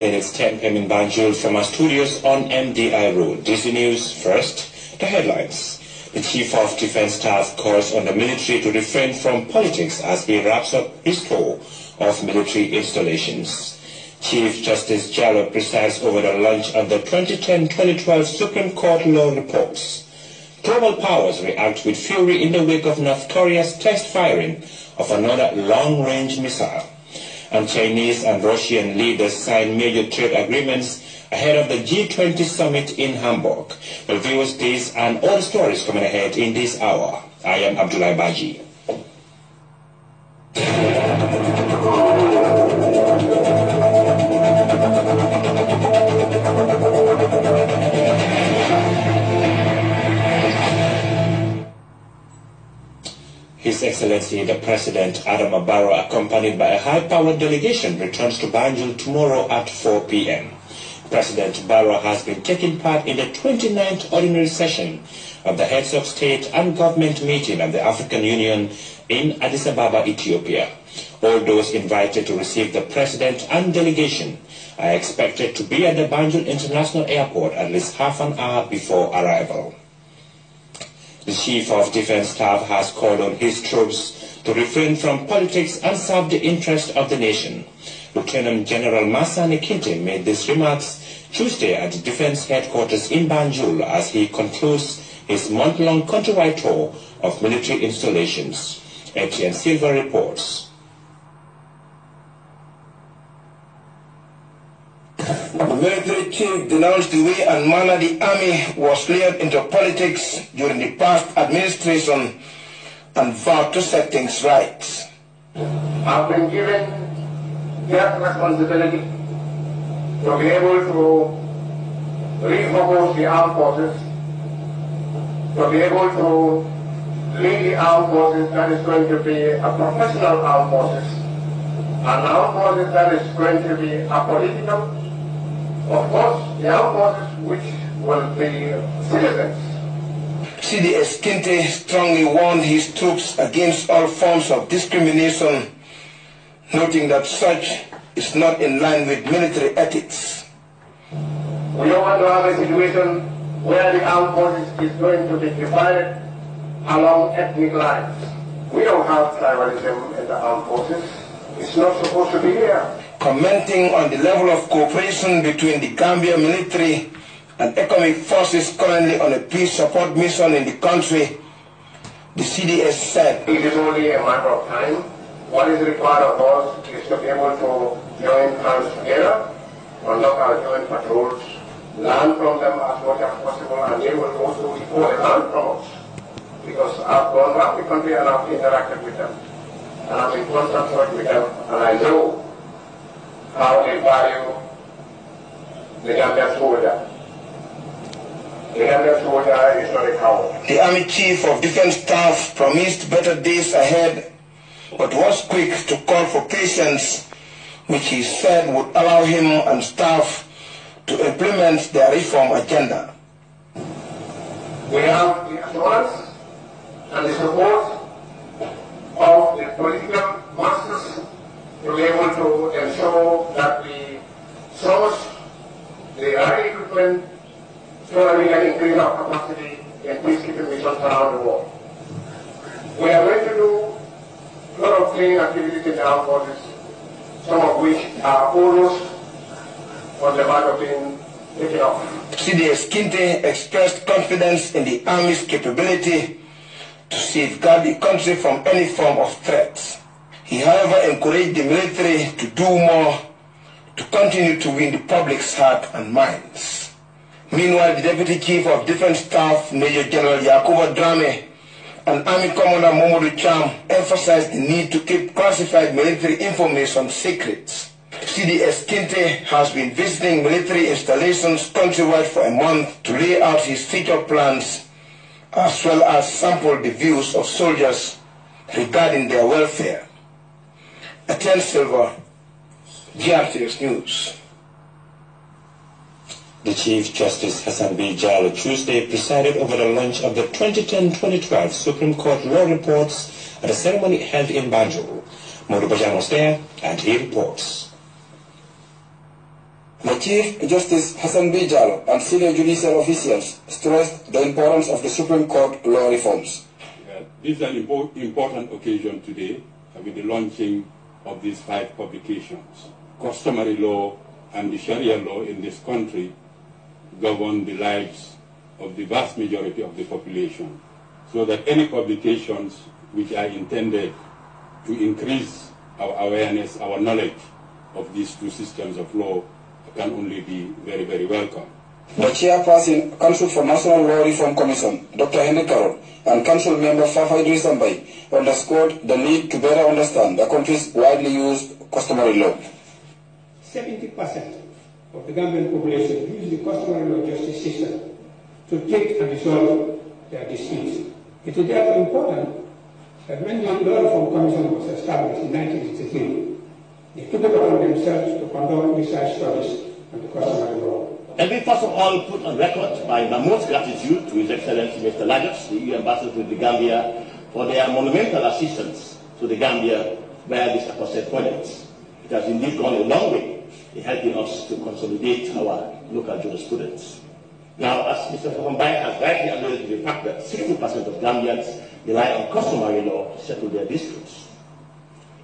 In its 10 p.m. in Banjul from our studios on MDI Road. DC News first, the headlines. The Chief of Defense Staff calls on the military to refrain from politics as he wraps up his tour of military installations. Chief Justice Jallo presides over the launch of the 2010-2012 Supreme Court law reports. Global powers react with fury in the wake of North Korea's test firing of another long-range missile. And Chinese and Russian leaders signed major trade agreements ahead of the G20 summit in Hamburg. Well, viewers, these and all the stories coming ahead in this hour. I am Abdullah Baji. His Excellency the President Adama Barrow, accompanied by a high-powered delegation, returns to Banjul tomorrow at 4 p.m. President Barrow has been taking part in the 29th ordinary session of the Heads of State and Government meeting of the African Union in Addis Ababa, Ethiopia. All those invited to receive the President and delegation are expected to be at the Banjul International Airport at least half an hour before arrival. The Chief of Defense Staff has called on his troops to refrain from politics and serve the interest of the nation. Lieutenant General Masani Kinte made these remarks Tuesday at the Defense Headquarters in Banjul as he concludes his month-long countrywide tour of military installations. Etienne Silva reports. The military chief denounced the way and manner the army was lured into politics during the past administration and vowed to set things right. I've been given that responsibility to be able to refocus the armed forces, to be able to lead the armed forces that is going to be a professional armed forces, an armed forces that is going to be apolitical. Of course, the armed forces which will be citizens. CDS Kinte strongly warned his troops against all forms of discrimination, noting that such is not in line with military ethics. We don't want to have a situation where the armed forces is going to be divided along ethnic lines. We don't have tribalism in the armed forces. It's not supposed to be here. Commenting on the level of cooperation between the Gambia military and economic forces currently on a peace support mission in the country, the CDS said, "It is only a matter of time. What is required of us is to be able to join hands together, conduct our joint patrols, learn from them as much as possible, and they will also equally learn from us. Because I've gone around the country and I've interacted with them, and I'm in constant touch with them, and I know how they value the Gambian soldier. The Gambian soldier is not a coward." The Army Chief of Defense Staff promised better days ahead, but was quick to call for patience, which he said would allow him and staff to implement their reform agenda. We have the assurance and the support of the political masses to be able to ensure that we source the right equipment so that we can increase our capacity in peacekeeping missions around the world. We are going to do a lot of training activities in the armed forces, some of which are almost on the verge of being taken off. CDS Kinte expressed confidence in the Army's capability to safeguard the country from any form of threats. He, however, encouraged the military to do more to continue to win the public's heart and minds. Meanwhile, the Deputy Chief of Defense Staff, Major General Yakuba Drame, and Army Commander Momodu Cham emphasized the need to keep classified military information secret. CDS Kinte has been visiting military installations countrywide for a month to lay out his future plans, as well as sample the views of soldiers regarding their welfare. Etienne Silva, GRTS News. The Chief Justice Hassan B. Jallo Tuesday presided over the launch of the 2010-2012 Supreme Court law reports at a ceremony held in Banjul. Modu Bajan was there and he reports. Chief Justice Hassan B. Jallow and senior judicial officials stressed the importance of the Supreme Court law reforms. This is an important occasion today with the launching of these 5 publications. Customary law and the Sharia law in this country govern the lives of the vast majority of the population, so that any publications which are intended to increase our awareness, our knowledge of these 2 systems of law can only be very, very welcome. The chairperson, Council for National Law Reform Commission, Dr. Henry Carroll, and Council member Fafa Idris Ambai underscored the need to better understand the country's widely used customary law. 70% of the Gambian population use the customary law justice system to take and resolve their disputes. It is therefore important that when the Law Reform Commission was established in 1963, they took it upon themselves to conduct research studies on the customary law. Let me first of all put on record my most gratitude to His Excellency Mr. Lagos, the EU Ambassador to the Gambia, for their monumental assistance to the Gambia via this aforesaid project. It has indeed gone a long way in helping us to consolidate our local jurisprudence. Now, as Mr. Fahambai has rightly alluded to the fact that 60% of Gambians rely on customary law to settle their disputes.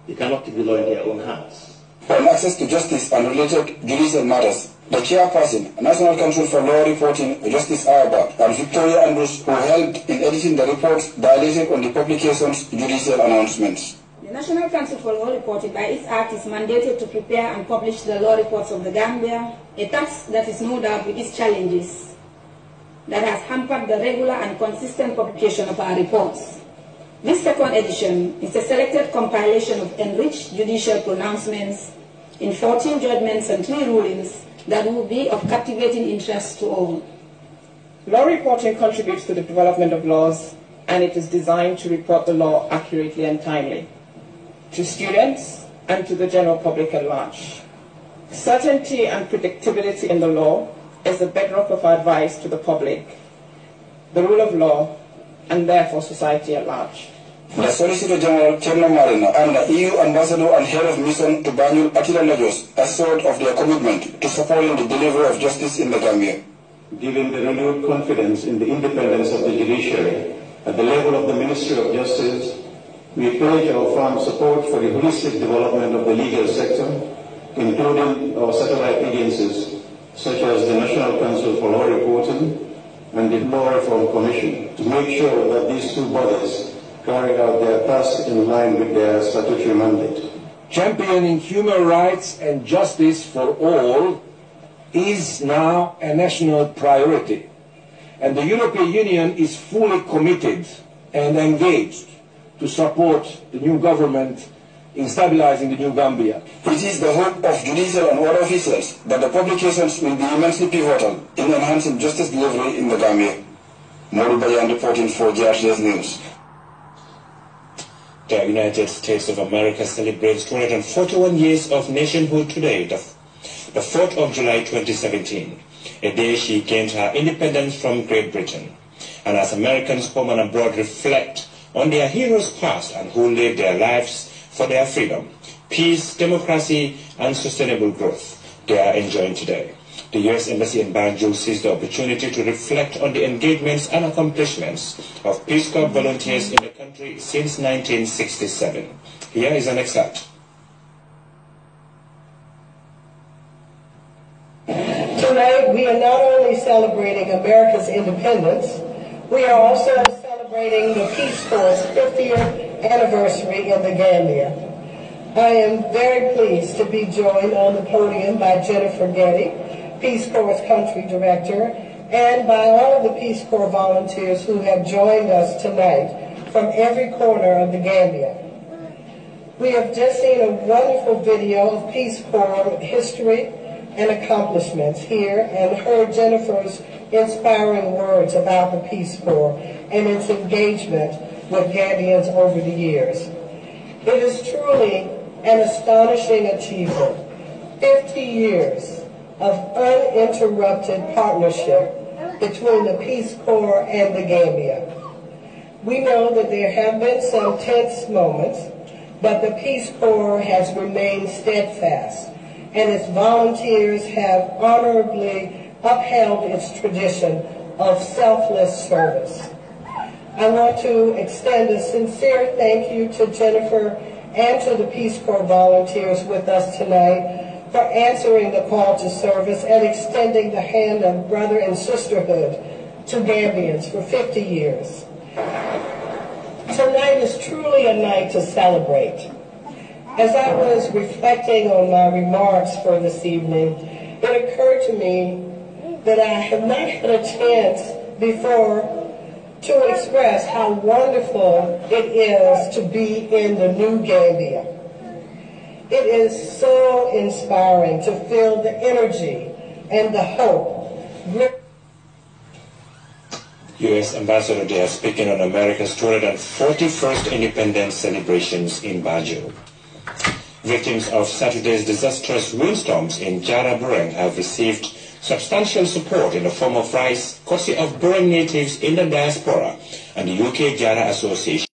They cannot take the law in their own hands. On access to justice and related judicial matters, the chairperson, National Council for Law Reporting, Justice Arba, and Victoria Andrews, who helped in editing the reports, dilated on the publication's judicial announcements. The National Council for Law Reporting, by its act, is mandated to prepare and publish the law reports of the Gambia, a task that is no doubt with its challenges that has hampered the regular and consistent publication of our reports. This second edition is a selected compilation of enriched judicial pronouncements in 14 judgments and 3 rulings that will be of captivating interest to all. Law reporting contributes to the development of laws, and it is designed to report the law accurately and timely to students and to the general public at large. Certainty and predictability in the law is the bedrock of our advice to the public, the rule of law, and therefore society at large. The Solicitor General, Cherno Marina, and the EU Ambassador and Head of Mission to Banjul, Attila Lajos, assured of their commitment to supporting the delivery of justice in the Gambia. Given the renewed confidence in the independence of the judiciary at the level of the Ministry of Justice, we pledge our firm support for the holistic development of the legal sector, including our satellite agencies, such as the National Council for Law Reporting and the Law Reform Commission, to make sure that these 2 bodies carry out their tasks in line with their statutory mandate. Championing human rights and justice for all is now a national priority, and the European Union is fully committed and engaged to support the new government in stabilizing the new Gambia. It is the hope of judicial and other officials that the publications will be immensely pivotal in enhancing justice delivery in the Gambia. Mori Bayan reporting for GRTS News. The United States of America celebrates 241 years of nationhood today, the 4th of July 2017, a day she gained her independence from Great Britain. And as Americans home and abroad reflect on their heroes past and who laid their lives for their freedom, peace, democracy, and sustainable growth, they are enjoying today. The U.S. Embassy in Banjul seized the opportunity to reflect on the engagements and accomplishments of Peace Corps volunteers in the country since 1967. Here is an excerpt. Tonight, we are not only celebrating America's independence, we are also celebrating the Peace Corps' 50th anniversary in the Gambia. I am very pleased to be joined on the podium by Jennifer Getty, Peace Corps' country director, and by all of the Peace Corps volunteers who have joined us tonight from every corner of the Gambia. We have just seen a wonderful video of Peace Corps history and accomplishments here and heard Jennifer's inspiring words about the Peace Corps and its engagement with Gambians over the years. It is truly an astonishing achievement. 50 years of uninterrupted partnership between the Peace Corps and the Gambia. We know that there have been some tense moments, but the Peace Corps has remained steadfast and its volunteers have honorably upheld its tradition of selfless service. I want to extend a sincere thank you to Jennifer and to the Peace Corps volunteers with us tonight for answering the call to service and extending the hand of brother and sisterhood to Gambians for 50 years. Tonight is truly a night to celebrate. As I was reflecting on my remarks for this evening, it occurred to me that I have not had a chance before to express how wonderful it is to be in the new Gambia. It is so inspiring to feel the energy and the hope. U.S. Ambassador there speaking on America's 241st Independence celebrations in Banjul. Victims of Saturday's disastrous windstorms in Jara Bureng have received substantial support in the form of rice, courtesy of Bureng natives in the diaspora and the UK Jara Association.